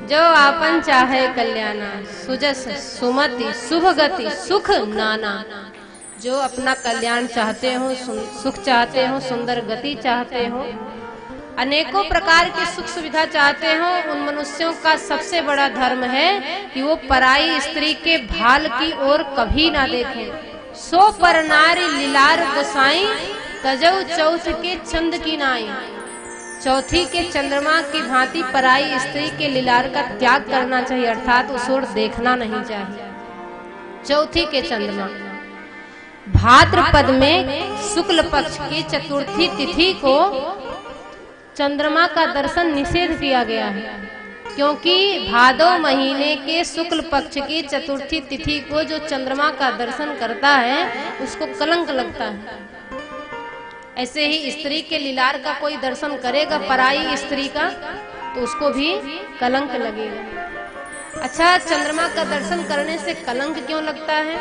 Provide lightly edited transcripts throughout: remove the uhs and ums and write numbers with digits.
जो आपन चाहे कल्याणा, सुजस सुमति शुभ गति सुख नाना। जो अपना कल्याण चाहते हो, सुख चाहते हो, सुंदर गति चाहते हो, अनेकों प्रकार की सुख सुविधा चाहते हो, उन मनुष्यों का सबसे बड़ा धर्म है कि वो पराई स्त्री के भाल की ओर कभी ना देखें। सो पर नारी लीलार गोसाई, तजौ चौथ के चंद की नाई। चौथी के चंद्रमा की भांति पराई स्त्री के लीलार का त्याग करना चाहिए, अर्थात उस ओर देखना नहीं चाहिए। चौथी के चंद्रमा भाद्रपद में शुक्ल पक्ष की चतुर्थी तिथि को चंद्रमा का दर्शन निषेध किया गया है, क्योंकि भादो महीने के शुक्ल पक्ष की चतुर्थी तिथि को जो चंद्रमा का दर्शन करता है उसको कलंक लगता है। ऐसे ही स्त्री के लीलार का कोई दर्शन करेगा पराई स्त्री का तो उसको भी कलंक लगेगा। अच्छा, चंद्रमा का दर्शन करने से कलंक क्यों लगता है?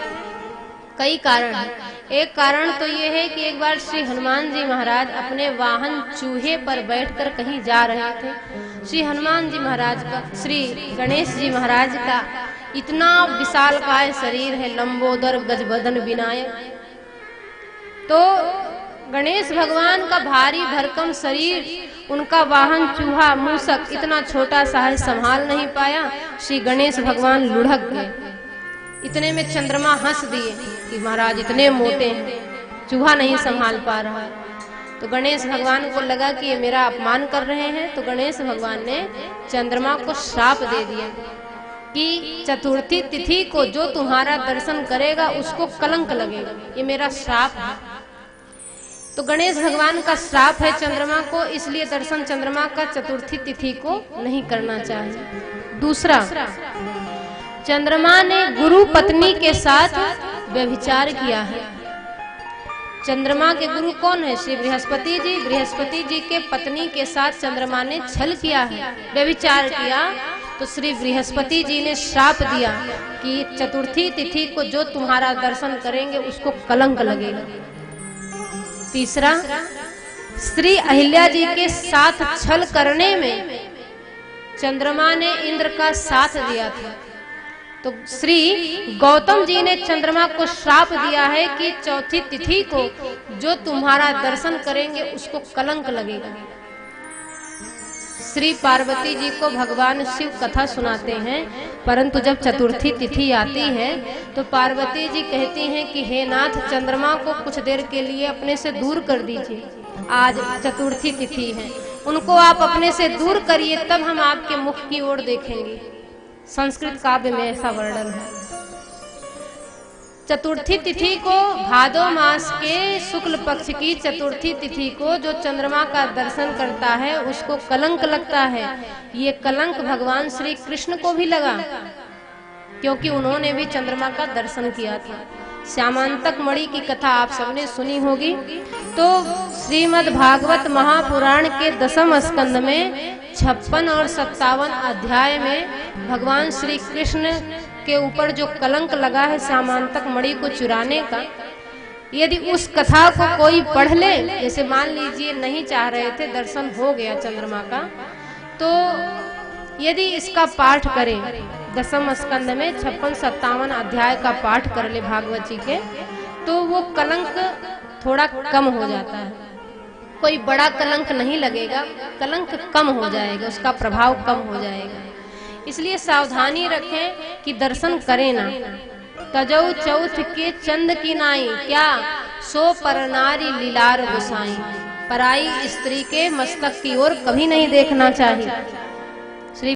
कई कारण हैं। एक कारण तो ये है कि एक बार श्री हनुमान जी महाराज अपने वाहन चूहे पर बैठकर कहीं जा रहे थे। श्री हनुमान जी महाराज का, श्री गणेश जी महाराज का इतना विशालकाय शरीर है, लंबोदर गजबदन विनायक। तो गणेश भगवान का भारी भरकम शरीर, उनका वाहन चूहा मूसक इतना छोटा सा है, संभाल नहीं पाया। श्री गणेश भगवान लुढ़क गए। इतने में चंद्रमा हंस दिए कि महाराज इतने मोटे हैं, चूहा नहीं संभाल पा रहा। तो गणेश भगवान को लगा कि ये मेरा अपमान कर रहे हैं, तो गणेश भगवान ने चंद्रमा को श्राप दे दिया कि चतुर्थी तिथि को जो तुम्हारा दर्शन करेगा उसको कलंक लगेगा, ये मेरा श्राप है। तो गणेश भगवान का श्राप है चंद्रमा को, इसलिए दर्शन चंद्रमा का चतुर्थी तिथि को नहीं करना चाहिए। दूसरा, चंद्रमा ने गुरु पत्नी के साथ व्यभिचार किया है। चंद्रमा के गुरु कौन है? श्री बृहस्पति जी। बृहस्पति जी के पत्नी के साथ चंद्रमा ने छल किया है, व्यभिचार किया। तो श्री बृहस्पति जी ने श्राप दिया कि चतुर्थी तिथि को जो तुम्हारा दर्शन करेंगे उसको कलंक लगेगा। तीसरा, श्री अहिल्या जी के साथ छल करने में चंद्रमा ने इंद्र का साथ दिया था। तो श्री गौतम जी ने चंद्रमा को श्राप दिया है कि चौथी तिथि को जो तुम्हारा दर्शन करेंगे उसको कलंक लगेगा। श्री पार्वती जी को भगवान शिव कथा सुनाते हैं, परंतु जब चतुर्थी तिथि आती है तो पार्वती जी कहती हैं कि हे नाथ, चंद्रमा को कुछ देर के लिए अपने से दूर कर दीजिए, आज चतुर्थी तिथि है, उनको आप अपने से दूर करिए, तब हम आपके मुख की ओर देखेंगे। संस्कृत काव्य में ऐसा वर्णन है। चतुर्थी तिथि को, भादो मास के शुक्ल पक्ष की चतुर्थी तिथि को जो चंद्रमा का दर्शन करता है उसको कलंक लगता है। ये कलंक भगवान श्री कृष्ण को भी लगा, क्योंकि उन्होंने भी चंद्रमा का दर्शन किया था। श्यामांतक मणि की कथा आप सबने सुनी होगी। तो श्रीमद् भागवत महापुराण के 10वें स्कंद में 56 और 57 अध्याय में भगवान श्री कृष्ण के ऊपर जो कलंक लगा है श्यामांतक मणि को चुराने का, यदि उस कथा को कोई पढ़ ले, जैसे मान लीजिए नहीं चाह रहे थे, दर्शन हो गया चंद्रमा का, तो यदि इसका पाठ करें 10वें स्कंद में 56-57 अध्याय का पाठ कर ले भागवत जी के, तो वो कलंक थोड़ा कम हो जाता है। कोई बड़ा कलंक नहीं लगेगा, कलंक कम हो जाएगा, उसका प्रभाव कम हो जाएगा। इसलिए सावधानी रखें कि दर्शन करें ना। तजौ चौथ के चंद की नाई, क्या सो पर नारी लीलार गोसाई। पराई स्त्री के मस्तक की ओर कभी नहीं देखना चाहिए।